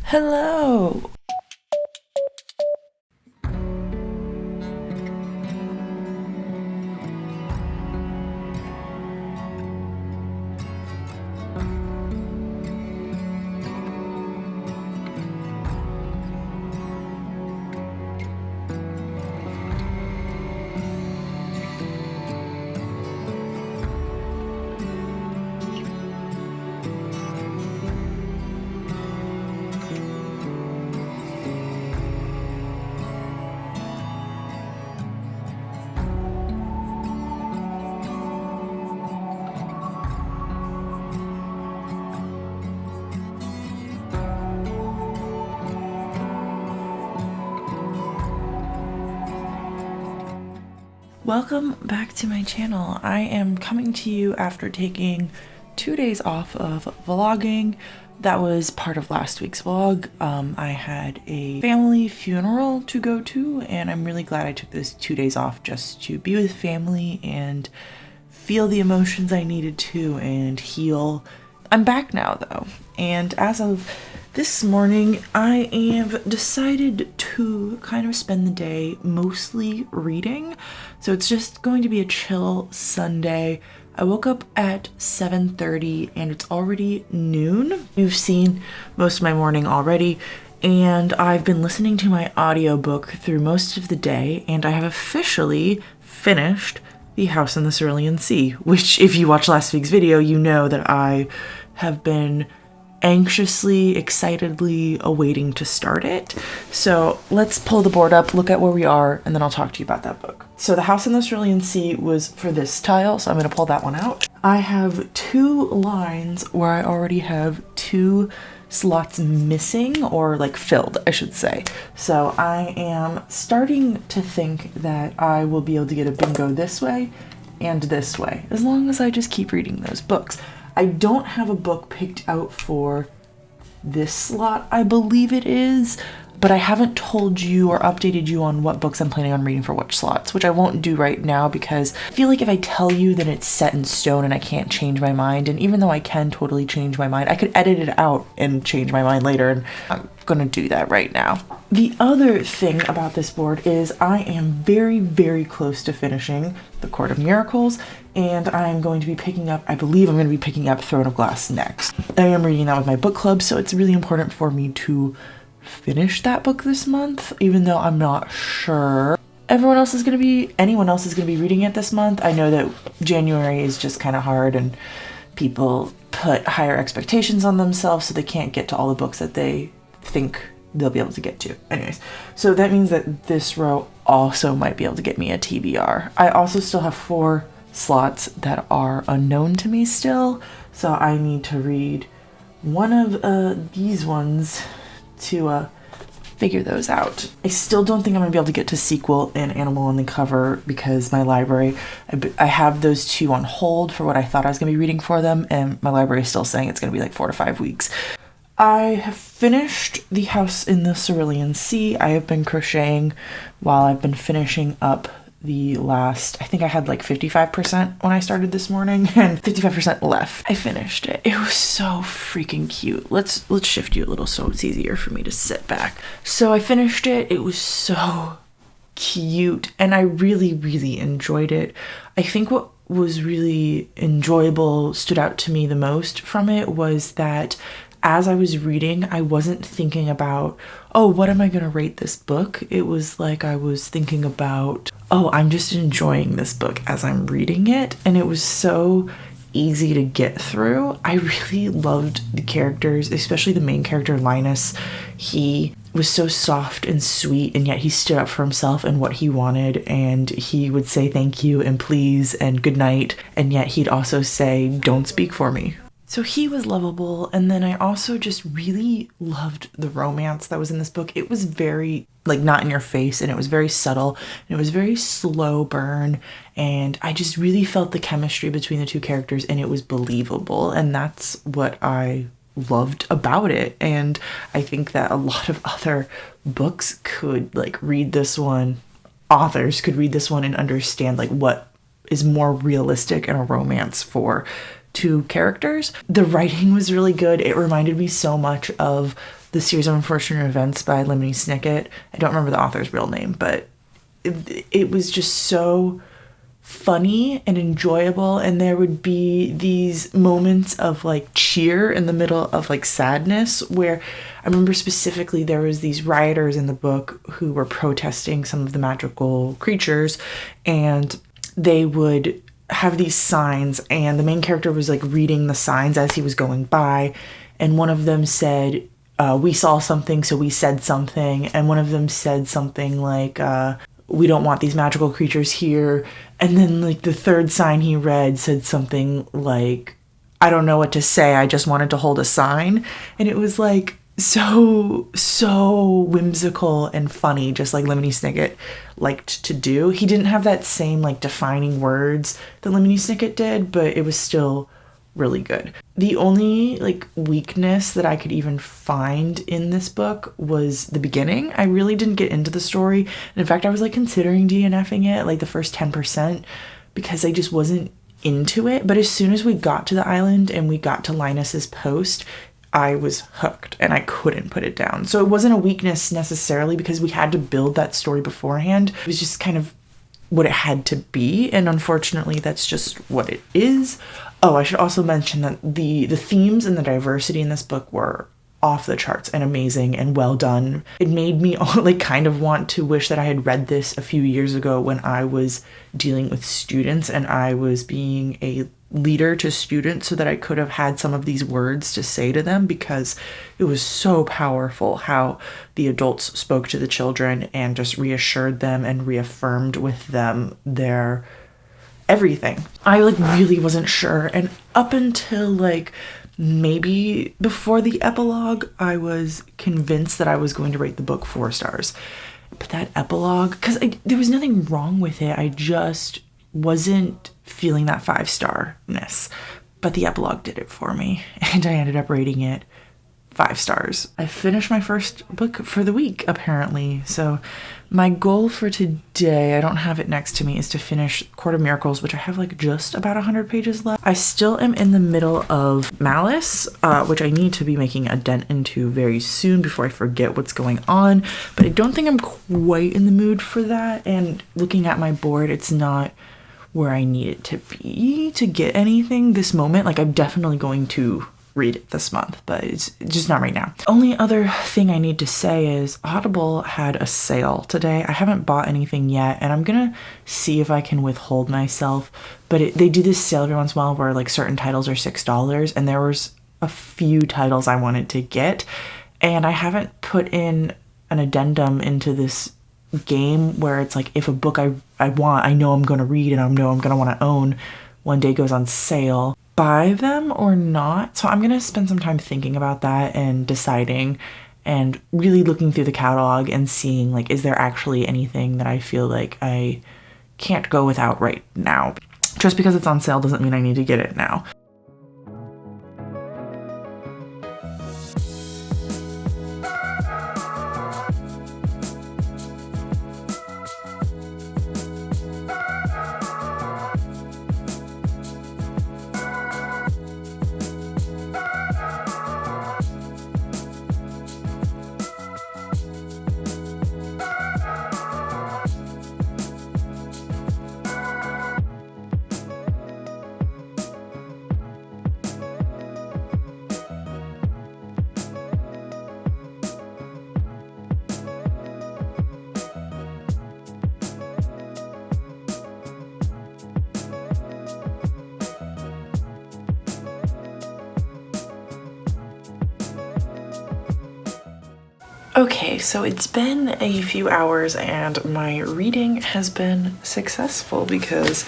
Hello! Welcome back to my channel. I am coming to you after taking 2 days off of vlogging. That was part of last week's vlog. I had a family funeral to go to, and I'm really glad I took those 2 days off just to be with family and feel the emotions I needed to and heal. I'm back now though, and as of this morning, I have decided to kind of spend the day mostly reading. So it's just going to be a chill Sunday. I woke up at 7:30 and it's already noon. You've seen most of my morning already, and I've been listening to my audiobook through most of the day, and I have officially finished The House in the Cerulean Sea, which if you watched last week's video, you know that I have been anxiously, excitedly awaiting to start it. So let's pull the board up, look at where we are, and then I'll talk to you about that book. So The House in the Cerulean Sea was for this tile, so I'm going to pull that one out. I have 2 lines where I already have 2 slots missing, or like filled, I should say. So I am starting to think that I will be able to get a bingo this way and this way, as long as I just keep reading those books. I don't have a book picked out for this slot, I believe it is, but I haven't told you or updated you on what books I'm planning on reading for which slots, which I won't do right now because I feel like if I tell you, then it's set in stone and I can't change my mind. And even though I can totally change my mind, I could edit it out and change my mind later, and I'm gonna do that right now. The other thing about this board is I am very, very close to finishing The Court of Miracles, and I'm going to be picking up, I believe I'm going to be picking up Throne of Glass next. I am reading that with my book club, so it's really important for me to finish that book this month, even though I'm not sure anyone else is going to be reading it this month. I know that January is just kind of hard and people put higher expectations on themselves, so they can't get to all the books that they think they'll be able to get to. Anyways, so that means that this row also might be able to get me a TBR. I also still have 4 slots that are unknown to me still, so I need to read one of these ones to figure those out. I still don't think I'm gonna be able to get to Sequel and Animal on the Cover because my library, I have those 2 on hold for what I thought I was gonna be reading for them, and my library is still saying it's gonna be like 4 to 5 weeks. I have finished The House in the Cerulean Sea. I have been crocheting while I've been finishing up the last, I think I had like 55% when I started this morning and 55% left. I finished it. It was so freaking cute. Let's shift you a little so it's easier for me to sit back. So I finished it. It was so cute and I really, really enjoyed it. I think what was really enjoyable, stood out to me the most from it, was that as I was reading, I wasn't thinking about, oh, what am I going to rate this book? It was like I was thinking about, oh, I'm just enjoying this book as I'm reading it. And it was so easy to get through. I really loved the characters, especially the main character, Linus. He was so soft and sweet, and yet he stood up for himself and what he wanted, and he would say thank you and please and good night, and yet he'd also say, don't speak for me. So he was lovable, and then I also just really loved the romance that was in this book. It was very, like, not in your face, and it was very subtle, and it was very slow burn, and I just really felt the chemistry between the 2 characters, and it was believable, and that's what I loved about it. And I think that a lot of other books could, like, read this one, authors could read this one and understand, like, what is more realistic in a romance for 2 characters. The writing was really good. It reminded me so much of the The Series of Unfortunate Events by Lemony Snicket. I don't remember the author's real name, but it was just so funny and enjoyable, and there would be these moments of like cheer in the middle of like sadness, where I remember specifically there was these rioters in the book who were protesting some of the magical creatures, and they would have these signs, and the main character was like reading the signs as he was going by, and one of them said, we saw something, so we said something, and one of them said something like, we don't want these magical creatures here. And then like the third sign he read said something like, I don't know what to say, I just wanted to hold a sign. And it was like so whimsical and funny, just like Lemony Snicket liked to do. He didn't have that same like defining words that Lemony Snicket did, but it was still really good. The only like weakness that I could even find in this book was the beginning. I really didn't get into the story. And in fact, I was like considering DNFing it like the first 10% because I just wasn't into it. But as soon as we got to the island and we got to Linus's post, I was hooked and I couldn't put it down. So it wasn't a weakness necessarily because we had to build that story beforehand. It was just kind of what it had to be, and unfortunately that's just what it is. Oh, I should also mention that the themes and the diversity in this book were off the charts and amazing and well done. It made me like kind of want to wish that I had read this a few years ago when I was dealing with students and I was being a leader to students, so that I could have had some of these words to say to them, because it was so powerful how the adults spoke to the children and just reassured them and reaffirmed with them their everything. I like really wasn't sure, and up until like maybe before the epilogue, I was convinced that I was going to rate the book 4 stars. But that epilogue, because there was nothing wrong with it, I just wasn't feeling that 5-starness. But the epilogue did it for me, and I ended up rating it 5 stars. I finished my first book for the week, apparently. So my goal for today, I don't have it next to me, is to finish Court of Miracles, which I have like just about 100 pages left. I still am in the middle of Malice, which I need to be making a dent into very soon before I forget what's going on. But I don't think I'm quite in the mood for that. And looking at my board, it's not where I need it to be to get anything this moment. Like I'm definitely going to read it this month, but it's just not right now. Only other thing I need to say is Audible had a sale today. I haven't bought anything yet, and I'm gonna see if I can withhold myself, but they do this sale every once in a while where like certain titles are $6, and there was a few titles I wanted to get, and I haven't put in an addendum into this game where it's like if a book I want, I know I'm going to read and I know I'm going to want to own, one day goes on sale, buy them or not. So I'm going to spend some time thinking about that and deciding and really looking through the catalog and seeing like, is there actually anything that I feel like I can't go without right now? Just because it's on sale doesn't mean I need to get it now. Okay, so it's been a few hours and my reading has been successful because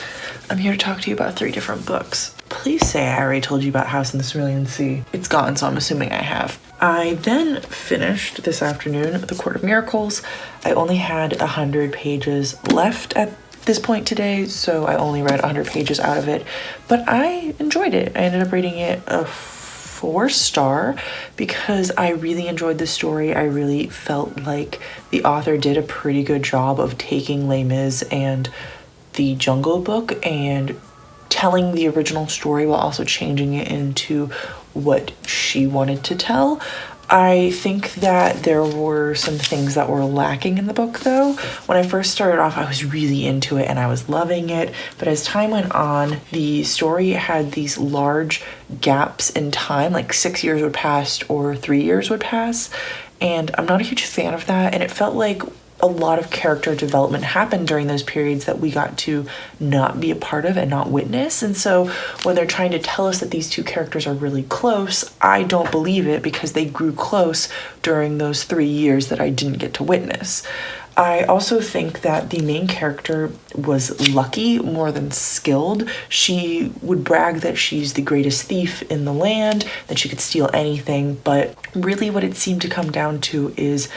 I'm here to talk to you about 3 different books. Please say I already told you about House in the Cerulean Sea. It's gone, so I'm assuming I have. I then finished this afternoon The Court of Miracles. I only had 100 pages left at this point today, so I only read 100 pages out of it, but I enjoyed it. I ended up rating it a 4-star because I really enjoyed the story. I really felt like the author did a pretty good job of taking Les Mis and the Jungle Book and telling the original story while also changing it into what she wanted to tell. I think that there were some things that were lacking in the book though. When I first started off, I was really into it and I was loving it. But as time went on, the story had these large gaps in time, like 6 years would pass or 3 years would pass. And I'm not a huge fan of that. And it felt like a lot of character development happened during those periods that we got to not be a part of and not witness. And so when they're trying to tell us that these two characters are really close, I don't believe it because they grew close during those 3 years that I didn't get to witness. I also think that the main character was lucky more than skilled. She would brag that she's the greatest thief in the land, that she could steal anything, but really what it seemed to come down to is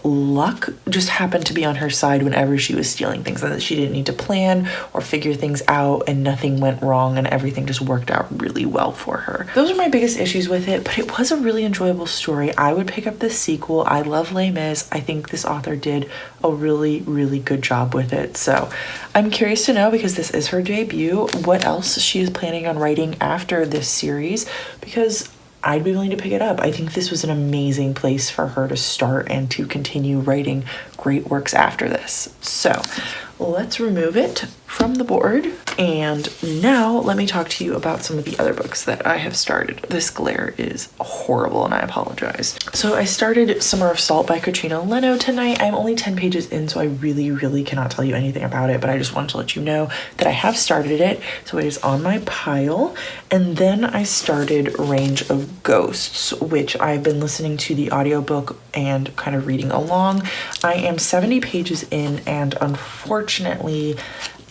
luck just happened to be on her side whenever she was stealing things, and that she didn't need to plan or figure things out and nothing went wrong and everything just worked out really well for her. Those are my biggest issues with it, but it was a really enjoyable story. I would pick up this sequel. I love Les Mis. I think this author did a really, really good job with it. So I'm curious to know, because this is her debut, what else she is planning on writing after this series, because I'd be willing to pick it up. I think this was an amazing place for her to start and to continue writing great works after this. So let's remove it from the board. And now let me talk to you about some of the other books that I have started. This glare is horrible and I apologize. So I started Summer of Salt by Katrina Leno tonight. I'm only 10 pages in, so I really cannot tell you anything about it, but I just wanted to let you know that I have started it. So it is on my pile. And then I started Range of Ghosts, which I've been listening to the audiobook and kind of reading along. I am 70 pages in, and unfortunately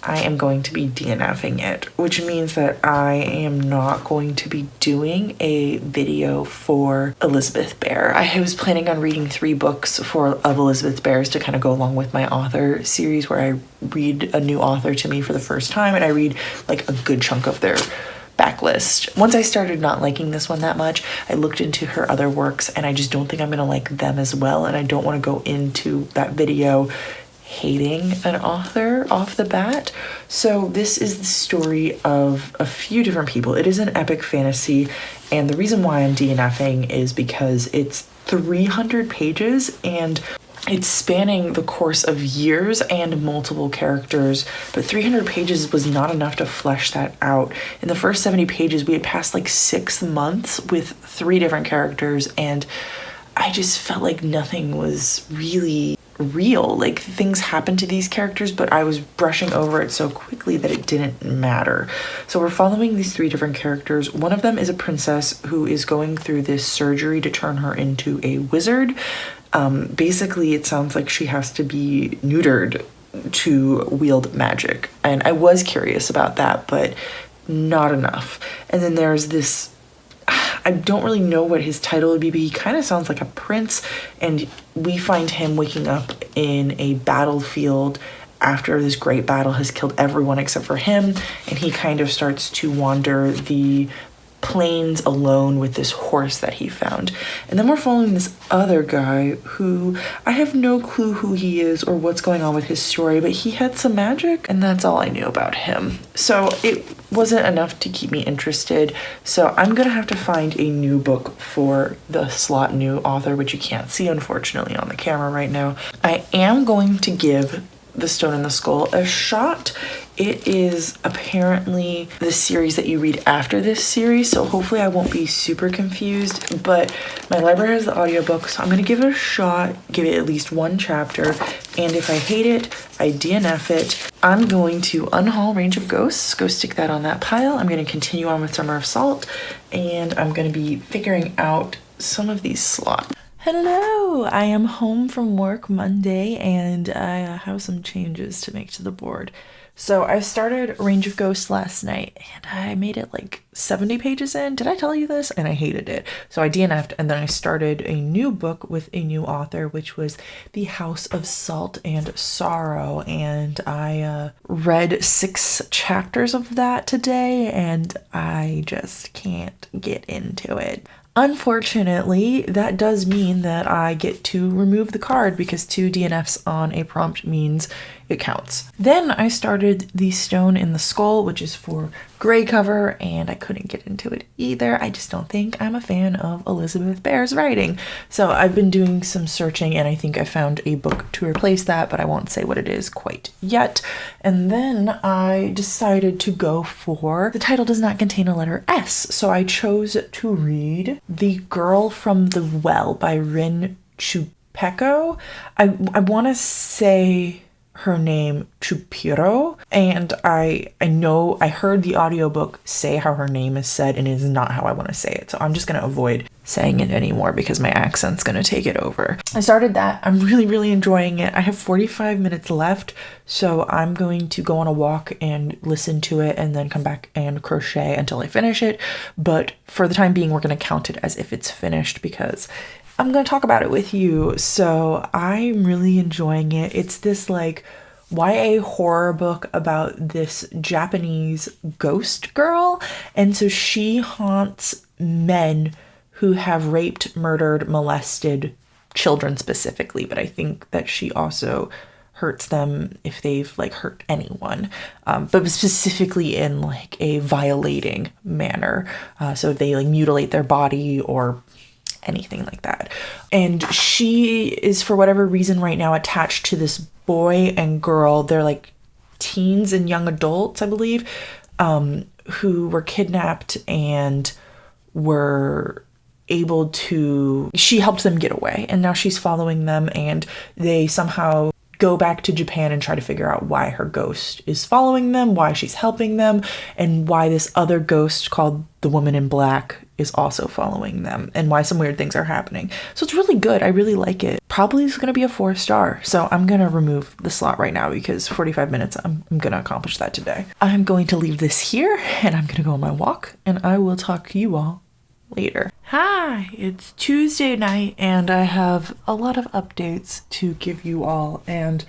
I am going to be DNFing it, which means that I am not going to be doing a video for Elizabeth Bear. I was planning on reading 3 books of Elizabeth Bear's to kind of go along with my author series, where I read a new author to me for the first time and I read like a good chunk of their backlist. Once I started not liking this one that much, I looked into her other works and I just don't think I'm gonna like them as well, and I don't want to go into that video hating an author off the bat. So this is the story of a few different people. It is an epic fantasy, and the reason why I'm DNFing is because it's 300 pages and it's spanning the course of years and multiple characters, but 300 pages was not enough to flesh that out. In the first 70 pages, we had passed like 6 months with 3 different characters, and I just felt like nothing was really real. Like, things happened to these characters, but I was brushing over it so quickly that it didn't matter. So we're following these 3 different characters. One of them is a princess who is going through this surgery to turn her into a wizard. Basically, it sounds like she has to be neutered to wield magic. And I was curious about that, but not enough. And then there's this, I don't really know what his title would be, but he kind of sounds like a prince. And we find him waking up in a battlefield after this great battle has killed everyone except for him. And he kind of starts to wander the plains alone with this horse that he found. And then we're following this other guy who I have no clue who he is or what's going on with his story, but he had some magic and that's all I knew about him. So it wasn't enough to keep me interested. So I'm gonna have to find a new book for the slot new author, which you can't see unfortunately on the camera right now. I am going to give The Stone in the Skull a shot. It is apparently the series that you read after this series, so hopefully I won't be super confused, but my library has the audiobook, so I'm gonna give it a shot, give it at least 1 chapter, and if I hate it, I DNF it. I'm going to unhaul Range of Ghosts, go stick that on that pile. I'm gonna continue on with Summer of Salt, and I'm gonna be figuring out some of these slots. Hello, I am home from work Monday and I have some changes to make to the board. So I started Range of Ghosts last night and I made it like 70 pages in. Did I tell you this? And I hated it. So I DNF'd, and then I started a new book with a new author, which was The House of Salt and Sorrow. And I read 6 chapters of that today and I just can't get into it. Unfortunately, that does mean that I get to remove the card because 2 DNFs on a prompt means it counts. Then I started The Stone in the Skull, which is for gray cover, and I couldn't get into it either. I just don't think I'm a fan of Elizabeth Bear's writing. So I've been doing some searching, and I think I found a book to replace that, but I won't say what it is quite yet. And then I decided to go for, the title does not contain a letter S, so I chose to read The Girl from the Well by Rin Chupeco. I want to say her name Chupiro, and I know I heard the audiobook say how her name is said, and it is not how I want to say it, so I'm just going to avoid saying it anymore because my accent's going to take it over. I started that. I'm really enjoying it. I have 45 minutes left, so I'm going to go on a walk and listen to it and then come back and crochet until I finish it. But for the time being, we're going to count it as if it's finished because I'm going to talk about it with you. So I'm really enjoying it. It's this like YA horror book about this Japanese ghost girl. And so she haunts men who have raped, murdered, molested children specifically. But I think that she also hurts them if they've like hurt anyone, but specifically in like a violating manner. So if they like mutilate their body or anything like that. And she is, for whatever reason right now, attached to this boy and girl. They're like teens and young adults, I believe, who were kidnapped and were able to, she helped them get away, and now she's following them, and they somehow go back to Japan and try to figure out why her ghost is following them, why she's helping them, and why this other ghost called the Woman in Black is also following them, and why some weird things are happening. So it's really good. I really like it. Probably is going to be a 4-star. So I'm going to remove the slot right now because 45 minutes, I'm going to accomplish that today. I'm going to leave this here, and I'm going to go on my walk, and I will talk to you all later. Hi, it's Tuesday night, and I have a lot of updates to give you all, and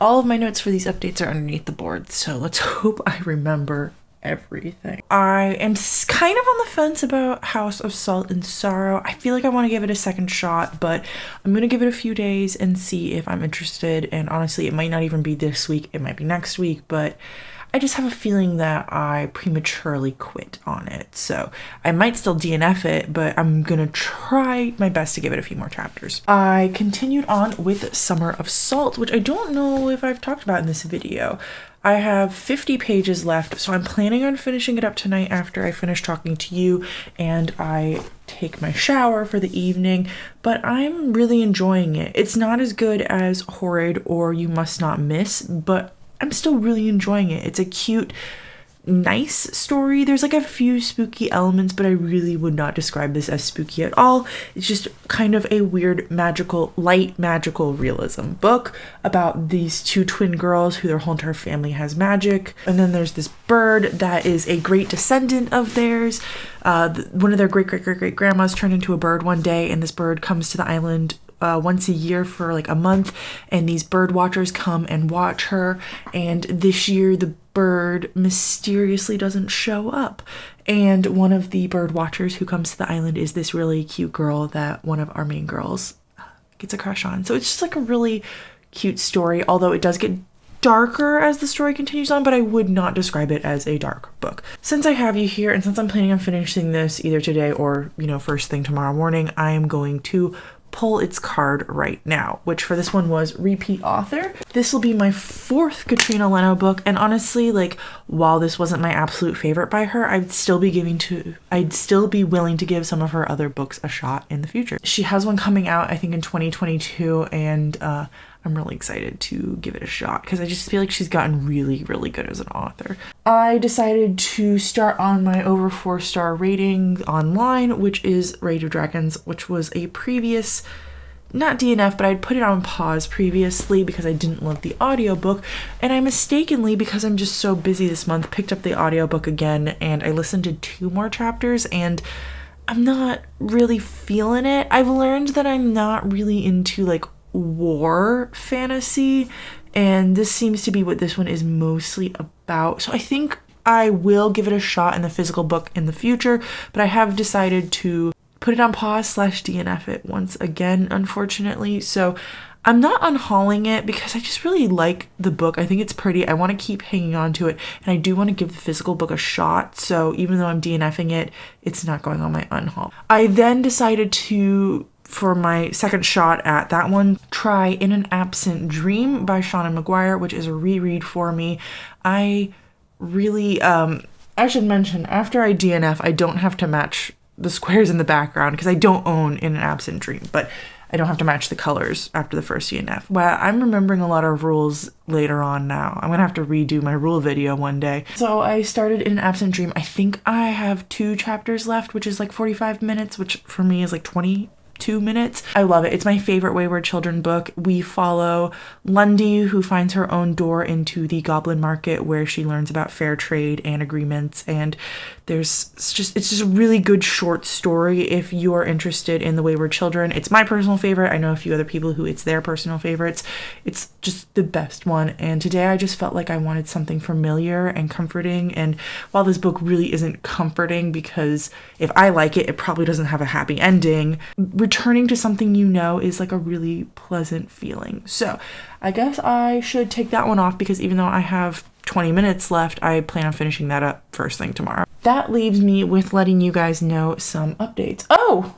all of my notes for these updates are underneath the board, so let's hope I remember everything. I am kind of on the fence about House of Salt and Sorrow. I feel like I want to give it a second shot, but I'm going to give it a few days and see if I'm interested, and honestly, it might not even be this week, it might be next week, but I just have a feeling that I prematurely quit on it. So I might still DNF it, but I'm gonna try my best to give it a few more chapters. I continued on with Summer of Salt, which I don't know if I've talked about in this video. I have 50 pages left, so I'm planning on finishing it up tonight after I finish talking to you and I take my shower for the evening, but I'm really enjoying it. It's not as good as Horrid or You Must Not Miss, but I'm still really enjoying it. It's a cute, nice story. There's like a few spooky elements, but I really would not describe this as spooky at all. It's just kind of a weird light magical realism book about these two twin girls who their whole entire family has magic. And then there's this bird that is a great descendant of theirs. One of their great grandmas turned into a bird one day, and this bird comes to the island once a year for like a month, and these bird watchers come and watch her, and this year the bird mysteriously doesn't show up, and one of the bird watchers who comes to the island is this really cute girl that one of our main girls gets a crush on. So it's just like a really cute story, although it does get darker as the story continues on, but I would not describe it as a dark book. Since I have you here, and since I'm planning on finishing this either today or, first thing tomorrow morning, I am going to pull its card right now, which for this one was Repeat Author. This will be my 4th Katrina Leno book, and honestly, like, while this wasn't my absolute favorite by her, I'd still be willing to give some of her other books a shot in the future. She has one coming out, I think, in 2022, and I'm really excited to give it a shot because I just feel like she's gotten really good as an author. I decided to start on my over 4-star rating online, which is Rage of Dragons, which was a previous, not DNF, but I'd put it on pause previously because I didn't love the audiobook, and I mistakenly, because I'm just so busy this month, picked up the audiobook again, and I listened to 2 more chapters, and I'm not really feeling it. I've learned that I'm not really into like war fantasy, and this seems to be what this one is mostly about. So I think I will give it a shot in the physical book in the future, but I have decided to put it on pause / DNF it once again, unfortunately. So I'm not unhauling it because I just really like the book. I think it's pretty. I want to keep hanging on to it, and I do want to give the physical book a shot. So even though I'm DNFing it, it's not going on my unhaul. I then decided to, for my second shot at that one, try In an Absent Dream by Seanan McGuire, which is a reread for me. I really, I should mention, after I DNF, I don't have to match the squares in the background because I don't own In an Absent Dream, but I don't have to match the colors after the first DNF. Well, I'm remembering a lot of rules later on now. I'm gonna have to redo my rule video one day. So I started In an Absent Dream. I think I have 2 chapters left, which is like 45 minutes, which for me is like 22 minutes. I love it. It's my favorite Wayward Children book. We follow Lundy, who finds her own door into the Goblin Market where she learns about fair trade and agreements, and it's just a really good short story if you are interested in the Wayward Children. It's my personal favorite. I know a few other people who it's their personal favorites. It's just the best one, and today I just felt like I wanted something familiar and comforting, and while this book really isn't comforting because if I like it, it probably doesn't have a happy ending, returning to something you know is like a really pleasant feeling. So I guess I should take that one off because even though I have 20 minutes left, I plan on finishing that up first thing tomorrow. That leaves me with letting you guys know some updates. Oh,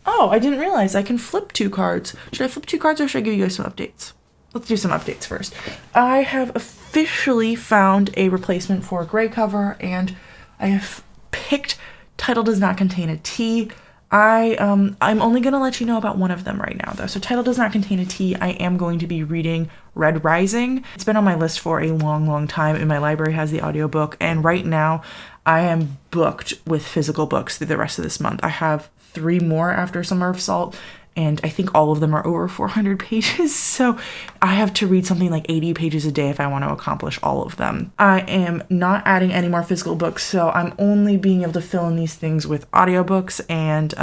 I didn't realize I can flip 2 cards. Should I flip 2 cards or should I give you guys some updates? Let's do some updates first. I have officially found a replacement for a gray cover, and I have picked Title Does Not Contain a T. I'm only going to let you know about one of them right now, though. So Title Does Not Contain a T. I am going to be reading Red Rising. It's been on my list for a long, long time, and my library has the audiobook. And right now, I am booked with physical books through the rest of this month. I have 3 more after Summer of Salt, and I think all of them are over 400 pages. So I have to read something like 80 pages a day if I want to accomplish all of them. I am not adding any more physical books, so I'm only being able to fill in these things with audiobooks, and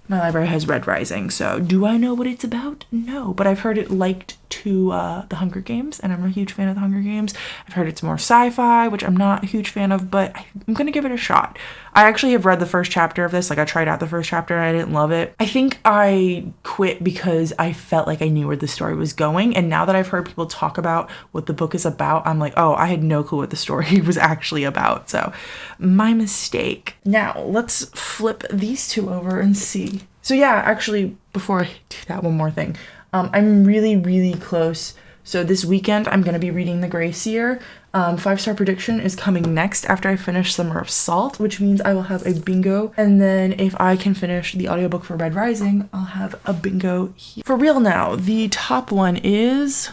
my library has Red Rising. So do I know what it's about? No, but I've heard it liked to The Hunger Games, and I'm a huge fan of The Hunger Games. I've heard it's more sci-fi, which I'm not a huge fan of, but I'm gonna give it a shot. I actually have read the first chapter of this. Like, I tried out the first chapter and I didn't love it. I think I quit because I felt like I knew where the story was going, and now that I've heard people talk about what the book is about, I'm like, oh, I had no clue what the story was actually about. So my mistake. Now let's flip these 2 over and see. So yeah, actually, before I do that, one more thing. I'm really, really close. So this weekend, I'm going to be reading The Gracier. 5-star prediction is coming next after I finish Summer of Salt, which means I will have a bingo. And then if I can finish the audiobook for Red Rising, I'll have a bingo here. For real now, the top one is...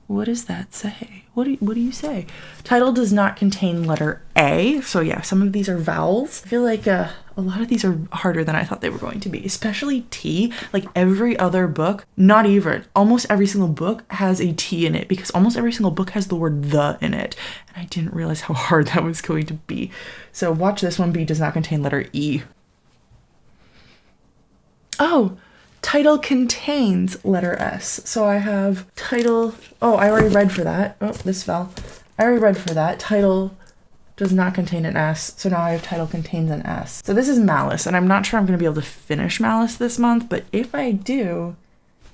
What does that say? What do you say? Title does not contain letter A. So yeah, some of these are vowels. I feel like a lot of these are harder than I thought they were going to be, especially T. Like every other book, not even, almost every single book has a T in it because almost every single book has the word the in it. And I didn't realize how hard that was going to be. So watch this one. B does not contain letter E. Oh, title contains letter S. So I have title. Oh, I already read for that. Oh, this fell. I already read for that. Title does not contain an S. So now I have title contains an S. So this is Malice, and I'm not sure I'm going to be able to finish Malice this month, but if I do,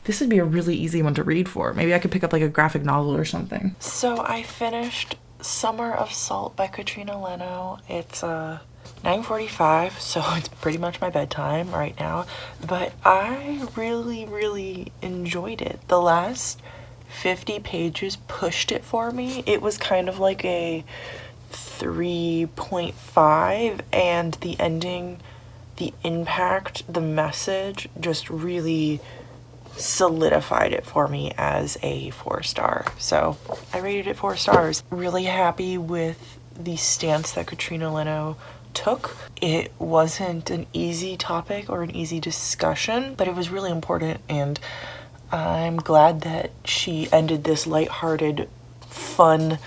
this would be a really easy one to read for. Maybe I could pick up like a graphic novel or something. So I finished Summer of Salt by Katrina Leno. It's 9:45, so it's pretty much my bedtime right now, but I really, really enjoyed it. The last 50 pages pushed it for me. It was kind of like a 3.5, and the ending, the impact, the message just really solidified it for me as a 4-star. So I rated it 4 stars. Really happy with the stance that Katrina Leno took. It wasn't an easy topic or an easy discussion, but it was really important, and I'm glad that she ended this lighthearted, fun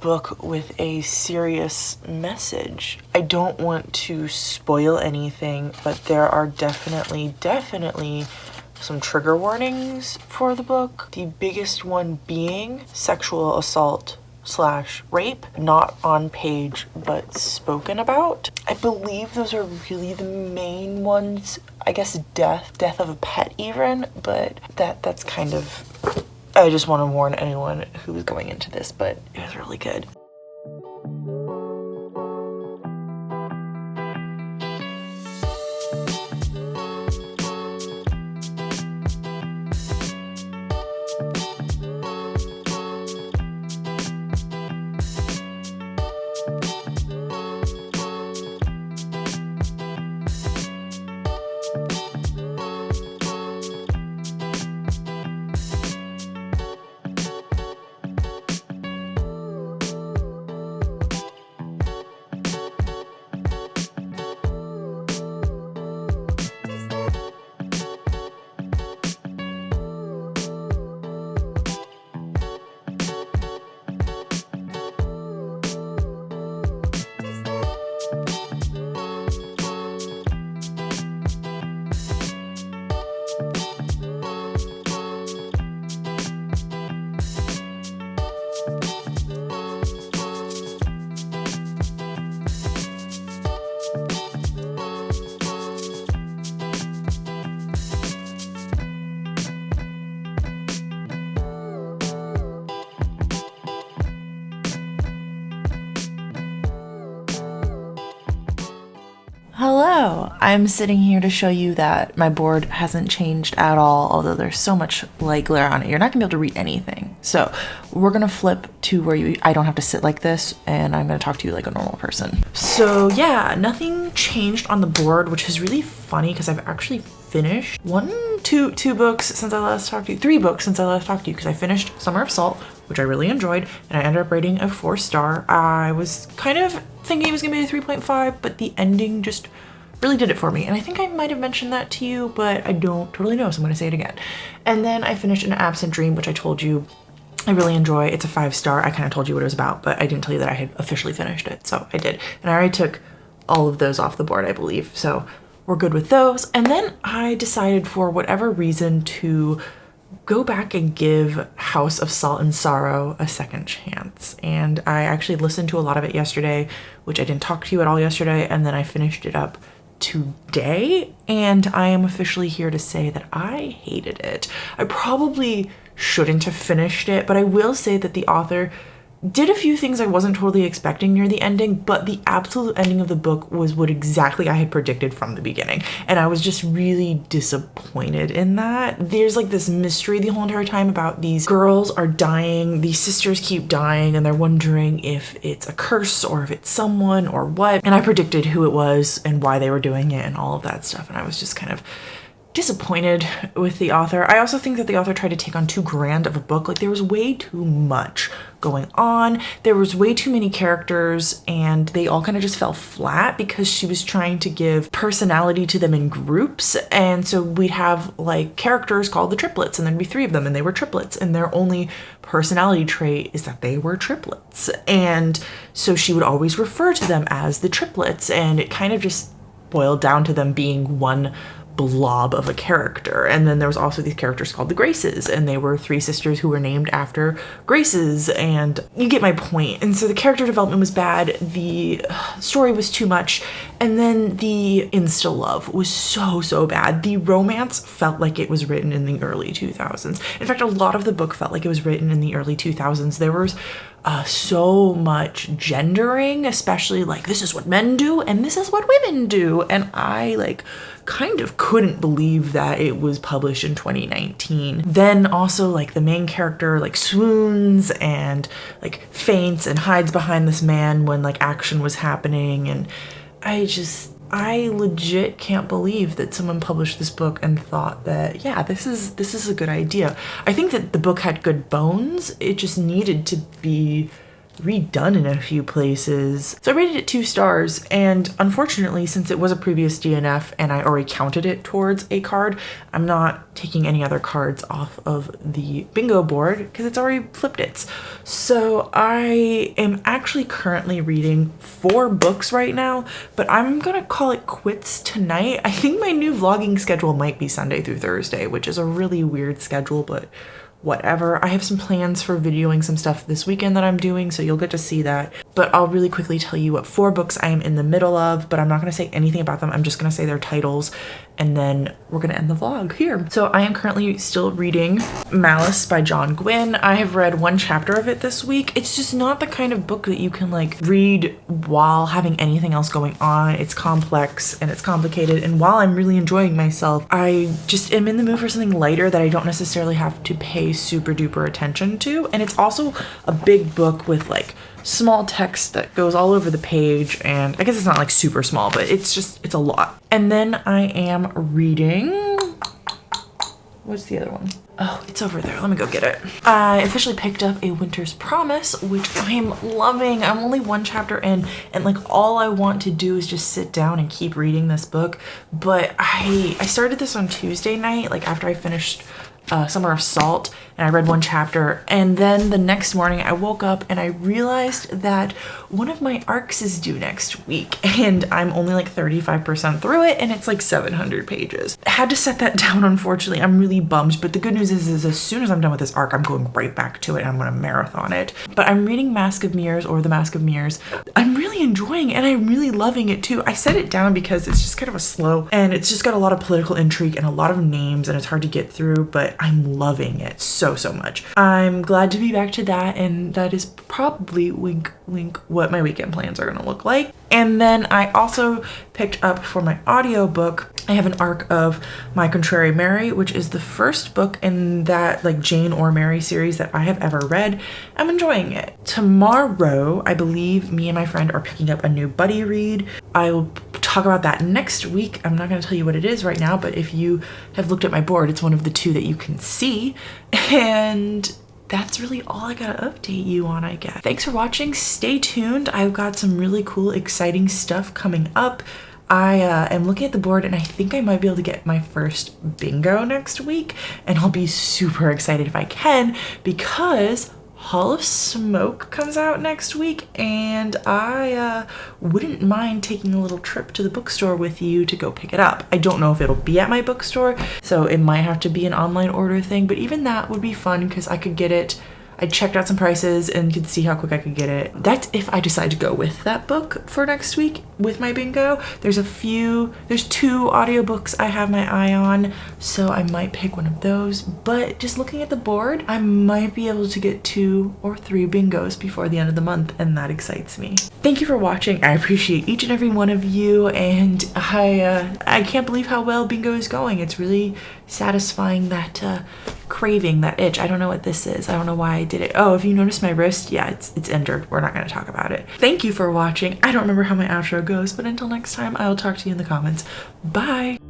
book with a serious message. I don't want to spoil anything, but there are definitely some trigger warnings for the book. The biggest one being sexual assault / rape, not on page but spoken about. I believe those are really the main ones. I guess death of a pet even, but that's kind of I just want to warn anyone who was going into this, but it was really good. Hello, I'm sitting here to show you that my board hasn't changed at all, although there's so much light glare on it. You're not gonna be able to read anything. So we're gonna flip to where I don't have to sit like this, and I'm gonna talk to you like a normal person. So yeah, nothing changed on the board, which is really funny because I've actually finished two books since I last talked to you, 3 books since I last talked to you, because I finished Summer of Salt, which I really enjoyed, and I ended up rating a 4-star. I was kind of thinking it was gonna be a 3.5, but the ending just really did it for me. And I think I might have mentioned that to you, but I don't totally know, so I'm gonna say it again. And then I finished An Absent Dream, which I told you I really enjoy. It's a 5-star. I kind of told you what it was about, but I didn't tell you that I had officially finished it, so I did. And I already took all of those off the board, I believe, so we're good with those. And then I decided, for whatever reason, to go back and give House of Salt and Sorrow a second chance. And I actually listened to a lot of it yesterday, which I didn't talk to you at all yesterday, and then I finished it up today, and I am officially here to say that I hated it. I probably shouldn't have finished it, but I will say that the author did a few things I wasn't totally expecting near the ending, but the absolute ending of the book was what exactly I had predicted from the beginning. And I was just really disappointed in that. There's like this mystery the whole entire time about these girls are dying, these sisters keep dying, and they're wondering if it's a curse or if it's someone or what. And I predicted who it was and why they were doing it and all of that stuff. And I was just kind of disappointed with the author. I also think that the author tried to take on too grand of a book. Like, there was way too much going on. There was way too many characters, and they all kind of just fell flat because she was trying to give personality to them in groups. And so we'd have like characters called the triplets, and there'd be 3 of them, and they were triplets, and their only personality trait is that they were triplets. And so she would always refer to them as the triplets, and it kind of just boiled down to them being one blob of a character. And then there was also these characters called the Graces, and they were 3 sisters who were named after Graces, and you get my point. And so the character development was bad, the story was too much, and then the insta love was so bad. The romance felt like it was written in the early 2000s. In fact, a lot of the book felt like it was written in the early 2000s. There was so much gendering, especially like, this is what men do and this is what women do, and I like kind of couldn't believe that it was published in 2019. Then also like the main character like swoons and like faints and hides behind this man when like action was happening, and I legit can't believe that someone published this book and thought that, yeah, this is a good idea. I think that the book had good bones. It just needed to be redone in a few places. So I rated it 2 stars, and unfortunately, since it was a previous DNF and I already counted it towards a card, I'm not taking any other cards off of the bingo board because it's already flipped it. So I am actually currently reading 4 books right now, but I'm gonna call it quits tonight. I think my new vlogging schedule might be Sunday through Thursday, which is a really weird schedule, but whatever. I have some plans for videoing some stuff this weekend that I'm doing, so you'll get to see that. But I'll really quickly tell you what 4 books I am in the middle of, but I'm not going to say anything about them. I'm just going to say their titles and then we're gonna end the vlog here. So I am currently still reading Malice by John Gwynne. I have read one chapter of it this week. It's just not the kind of book that you can like read while having anything else going on. It's complex and it's complicated, and while I'm really enjoying myself, I just am in the mood for something lighter that I don't necessarily have to pay super duper attention to. And it's also a big book with like small text that goes all over the page, and I guess it's not like super small, but it's a lot. And then I am reading, what's the other one? Oh, it's over there. Let me go get it. I officially picked up A Winter's Promise, which I'm loving. I'm only one chapter in, and like all I want to do is just sit down and keep reading this book. But I started this on Tuesday night, like after I finished Summer of Salt, and I read one chapter, and then the next morning I woke up and I realized that one of my arcs is due next week, and I'm only like 35% through it, and it's like 700 pages. I had to set that down, unfortunately. I'm really bummed, but the good news is as soon as I'm done with this arc, I'm going right back to it and I'm gonna marathon it. But I'm reading Mask of Mirrors, or The Mask of Mirrors. I'm really enjoying it, and I'm really loving it too. I set it down because it's just kind of a slow, and it's just got a lot of political intrigue and a lot of names, and it's hard to get through, but I'm loving it so much. I'm glad to be back to that, and that is probably, wink wink, what my weekend plans are gonna look like. And then I also picked up for my audiobook, I have an arc of My Contrary Mary, which is the first book in that like Jane or Mary series that I have ever read. I'm enjoying it. Tomorrow, I believe me and my friend are picking up a new buddy read. I will talk about that next week. I'm not going to tell you what it is right now, but if you have looked at my board, it's one of the two that you can see. And that's really all I gotta update you on, I guess. Thanks for watching. Stay tuned. I've got some really cool, exciting stuff coming up. I am looking at the board, and I think I might be able to get my first bingo next week, and I'll be super excited if I can, because Hall of Smoke comes out next week, and I wouldn't mind taking a little trip to the bookstore with you to go pick it up. I don't know if it'll be at my bookstore, so it might have to be an online order thing, but even that would be fun because I could get it. I checked out some prices and could see how quick I could get it. That's if I decide to go with that book for next week with my bingo. There's two audiobooks I have my eye on, so I might pick one of those. But just looking at the board, I might be able to get 2 or 3 bingos before the end of the month, and that excites me. Thank you for watching. I appreciate each and every one of you, and I can't believe how well bingo is going. It's really satisfying, that craving, that itch. I don't know what this is. I don't know why I did it. Oh, if you notice my wrist, yeah, it's injured. We're not going to talk about it. Thank you for watching. I don't remember how my outro goes, but until next time, I will talk to you in the comments. Bye.